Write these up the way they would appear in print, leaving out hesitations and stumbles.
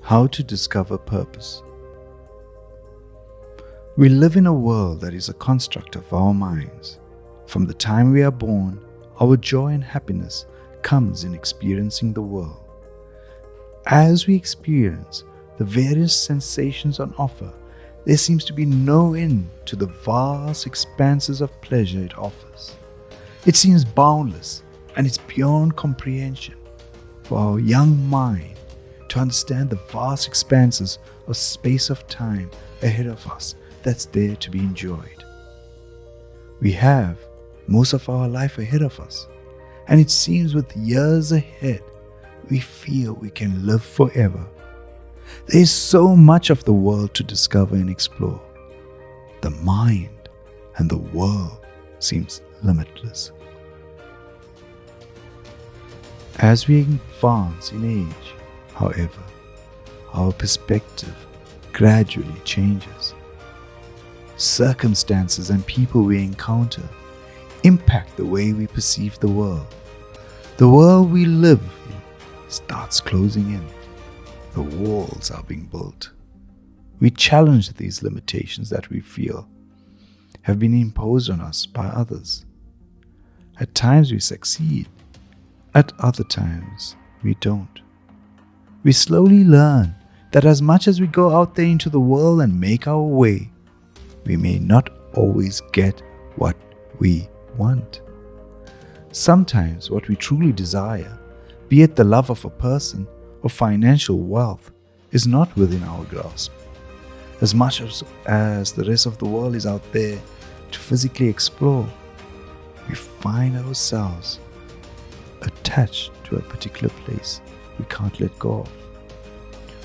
How to discover purpose. We live in a world that is a construct of our minds. From the time we are born, our joy and happiness comes in experiencing the world. As we experience the various sensations on offer, there seems to be no end to the vast expanses of pleasure it offers. It seems boundless and it's beyond comprehension for our young mind to understand the vast expanses of space of time ahead of us that's there to be enjoyed. We have most of our life ahead of us, and it seems with years ahead, we feel we can live forever. There is so much of the world to discover and explore. The mind and the world seems limitless. As we advance in age, however, our perspective gradually changes. Circumstances and people we encounter impact the way we perceive the world. The world we live in starts closing in. The walls are being built. We challenge these limitations that we feel have been imposed on us by others. At times we succeed. At other times we don't. We slowly learn that as much as we go out there into the world and make our way, we may not always get what we want. Sometimes what we truly desire, be it the love of a person or financial wealth, is not within our grasp. As much as the rest of the world is out there to physically explore, we find ourselves attached to a particular place we can't let go of.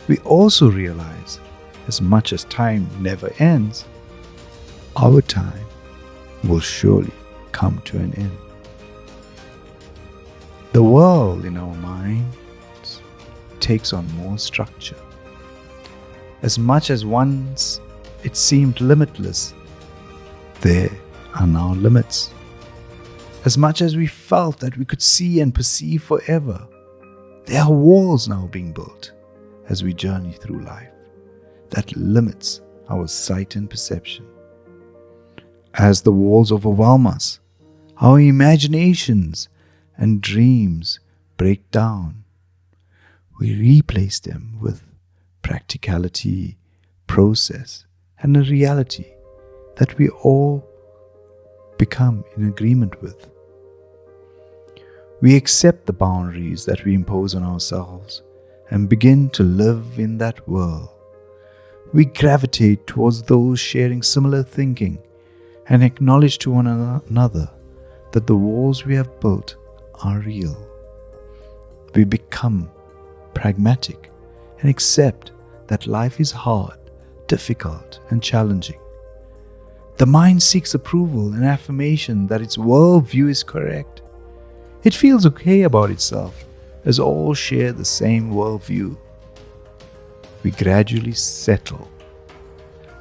We also realize, as much as time never ends, our time will surely come to an end. The world in our minds takes on more structure. As much as once it seemed limitless, there are now limits. As much as we felt that we could see and perceive forever, there are walls now being built as we journey through life that limits our sight and perception. As the walls overwhelm us, our imaginations and dreams break down. We replace them with practicality, process, and a reality that we all become in agreement with. We accept the boundaries that we impose on ourselves and begin to live in that world. We gravitate towards those sharing similar thinking and acknowledge to one another that the walls we have built are real. We become pragmatic and accept that life is hard, difficult, and challenging. The mind seeks approval and affirmation that its worldview is correct. It feels okay about itself as all share the same worldview. We gradually settle.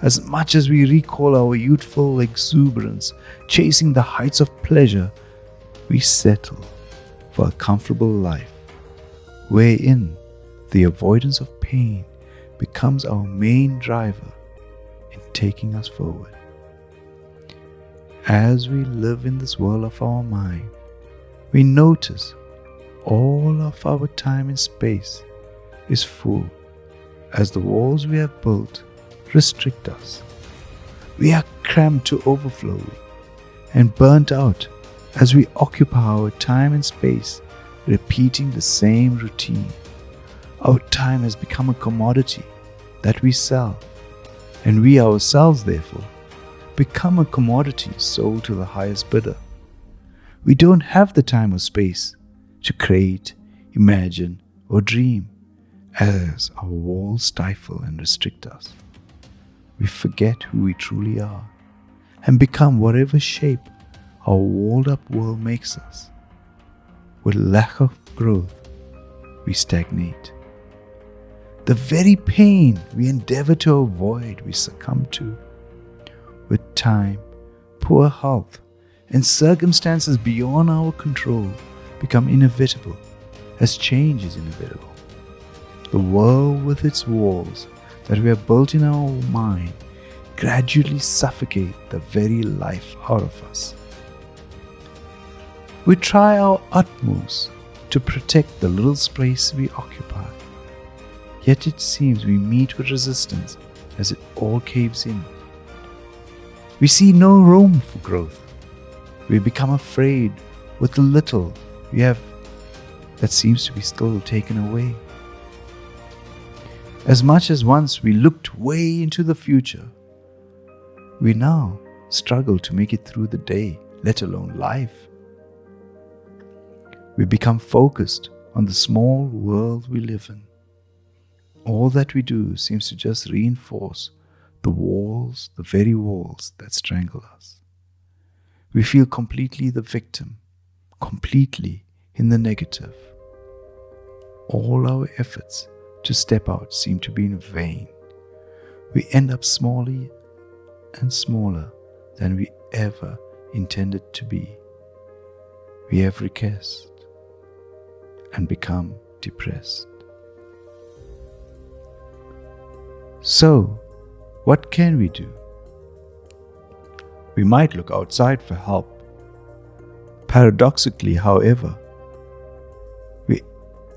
As much as we recall our youthful exuberance, chasing the heights of pleasure, we settle for a comfortable life, wherein the avoidance of pain becomes our main driver in taking us forward. As we live in this world of our mind, we notice all of our time and space is full as the walls we have built restrict us. We are cramped to overflowing and burnt out as we occupy our time and space repeating the same routine. Our time has become a commodity that we sell, and we ourselves therefore become a commodity sold to the highest bidder. We don't have the time or space to create, imagine, or dream as our walls stifle and restrict us. We forget who we truly are and become whatever shape our walled-up world makes us. With lack of growth, we stagnate. The very pain we endeavor to avoid, we succumb to. With time, poor health, and circumstances beyond our control become inevitable, as change is inevitable. the world with its walls that we have built in our mind gradually suffocate the very life out of us. We try our utmost to protect the little space we occupy, yet it seems we meet with resistance as it all caves in. We see no room for growth. We become afraid with the little we have that seems to be still taken away. As much as once we looked way into the future, we now struggle to make it through the day, let alone life. We become focused on the small world we live in. All that we do seems to just reinforce the walls, the very walls that strangle us. We feel completely the victim, completely in the negative. All our efforts to step out seem to be in vain. We end up smaller and smaller than we ever intended to be. We have regressed and become depressed. So, what can we do? We might look outside for help. Paradoxically, however,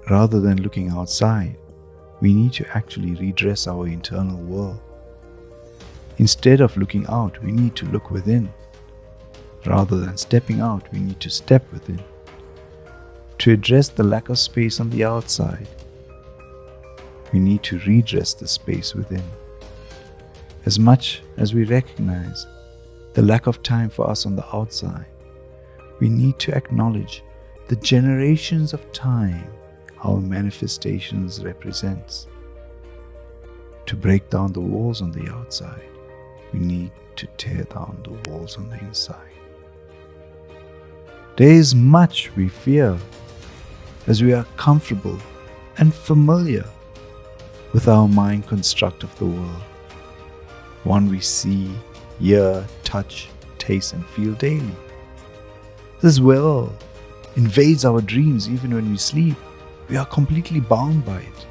rather than looking outside, we need to actually redress our internal world. Instead of looking out, we need to look within. Rather than stepping out, we need to step within. To address the lack of space on the outside, we need to redress the space within. As much as we recognize the lack of time for us on the outside, we need to acknowledge the generations of time our manifestations represents. To break down the walls on the outside, we need to tear down the walls on the inside. There is much we fear as we are comfortable and familiar with our mind construct of the world, one we see, hear, touch, taste and feel daily. This world invades our dreams even when we sleep. We are completely bound by it.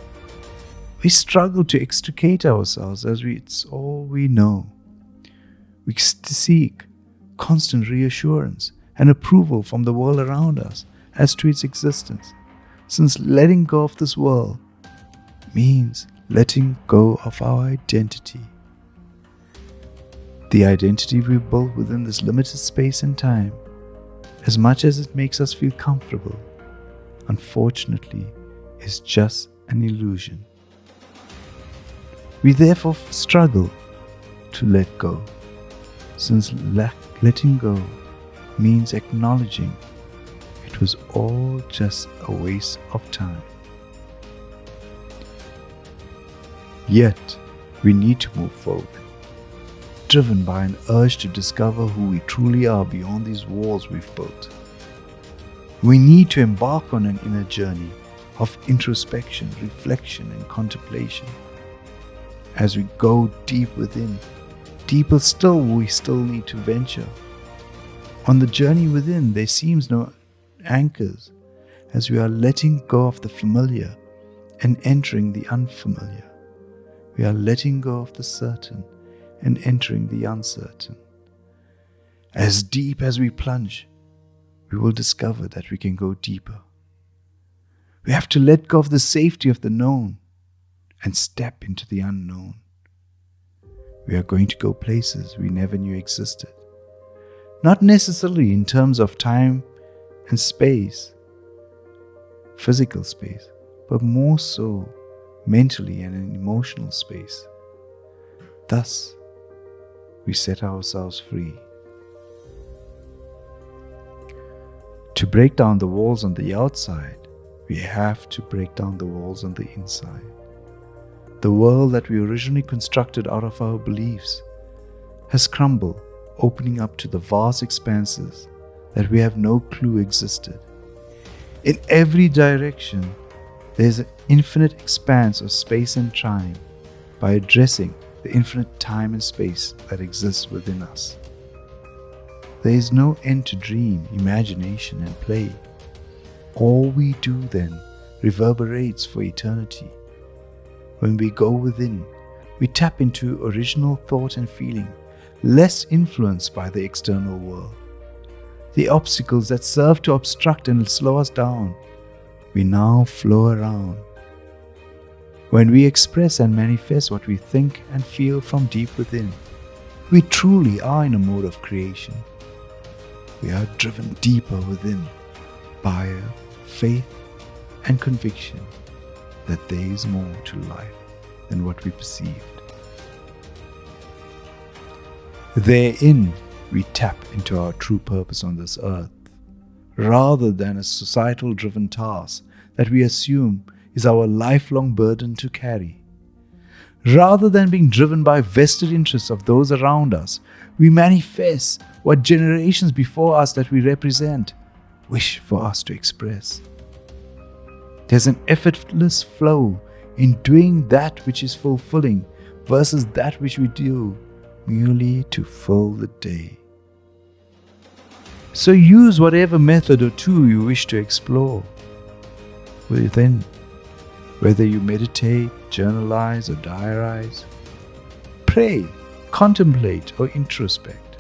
We struggle to extricate ourselves as it's all we know. We seek constant reassurance and approval from the world around us as to its existence, since letting go of this world means letting go of our identity. The identity we built within this limited space and time, as much as it makes us feel comfortable, unfortunately, is just an illusion. We therefore struggle to let go, since letting go means acknowledging it was all just a waste of time. Yet, we need to move forward, driven by an urge to discover who we truly are beyond these walls we've built. We need to embark on an inner journey of introspection, reflection, and contemplation. As we go deep within, deeper still we still need to venture. On the journey within, there seems no anchors, as we are letting go of the familiar and entering the unfamiliar. We are letting go of the certain and entering the uncertain. As deep as we plunge, we will discover that we can go deeper. We have to let go of the safety of the known and step into the unknown. We are going to go places we never knew existed. Not necessarily in terms of time and space, physical space, but more so mentally and in emotional space. Thus, we set ourselves free. To break down the walls on the outside, we have to break down the walls on the inside. The world that we originally constructed out of our beliefs has crumbled, opening up to the vast expanses that we have no clue existed. In every direction, there is an infinite expanse of space and time by addressing the infinite time and space that exists within us. There is no end to dream, imagination, and play. All we do then reverberates for eternity When we go within, we tap into original thought and feeling, less influenced by the external world. The obstacles that serve to obstruct and slow us down, we now flow around. When we express and manifest what we think and feel from deep within, we truly are in a mode of creation. We are driven deeper within by a faith and conviction that there is more to life than what we perceived. Therein, we tap into our true purpose on this earth, rather than a societal driven task that we assume is our lifelong burden to carry. Rather than being driven by vested interests of those around us, we manifest what generations before us that we represent wish for us to express. There's an effortless flow in doing that which is fulfilling versus that which we do merely to fill the day. So use whatever method or tool you wish to explore within, whether you meditate, journalize or diarize, pray, contemplate or introspect.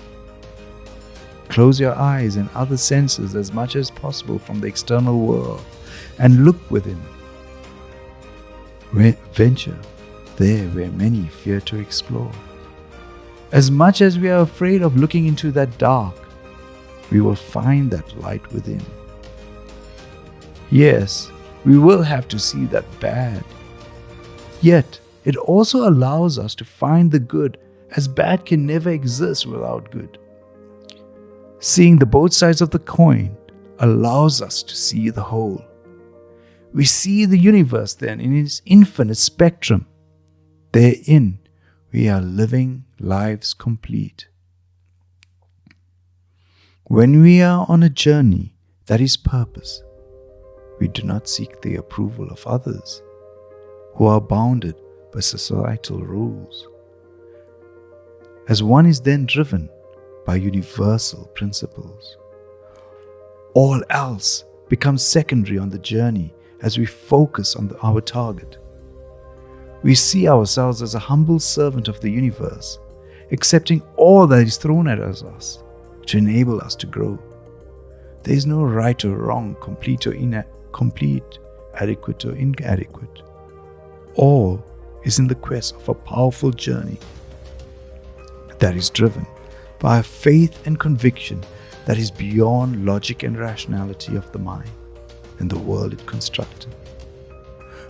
Close your eyes and other senses as much as possible from the external world and look within. Venture there where many fear to explore. As much as we are afraid of looking into that dark, we will find that light within. Yes, we will have to see that bad. Yet, it also allows us to find the good, as bad can never exist without good. Seeing the both sides of the coin allows us to see the whole. We see the universe then in its infinite spectrum. Therein, we are living lives complete. When we are on a journey that is purpose, we do not seek the approval of others who are bounded by societal rules. As one is then driven by universal principles, all else becomes secondary on the journey as we focus on our target. We see ourselves as a humble servant of the universe, accepting all that is thrown at us to enable us to grow. There is no right or wrong, complete or incomplete, adequate or inadequate. All is in the quest of a powerful journey that is driven by a faith and conviction that is beyond logic and rationality of the mind and the world it constructed.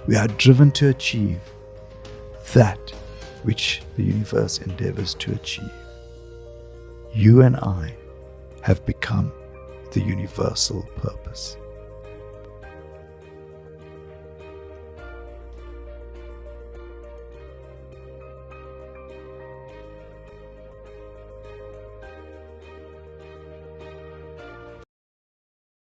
We are driven to achieve that which the universe endeavors to achieve. You and I have become the universal purpose.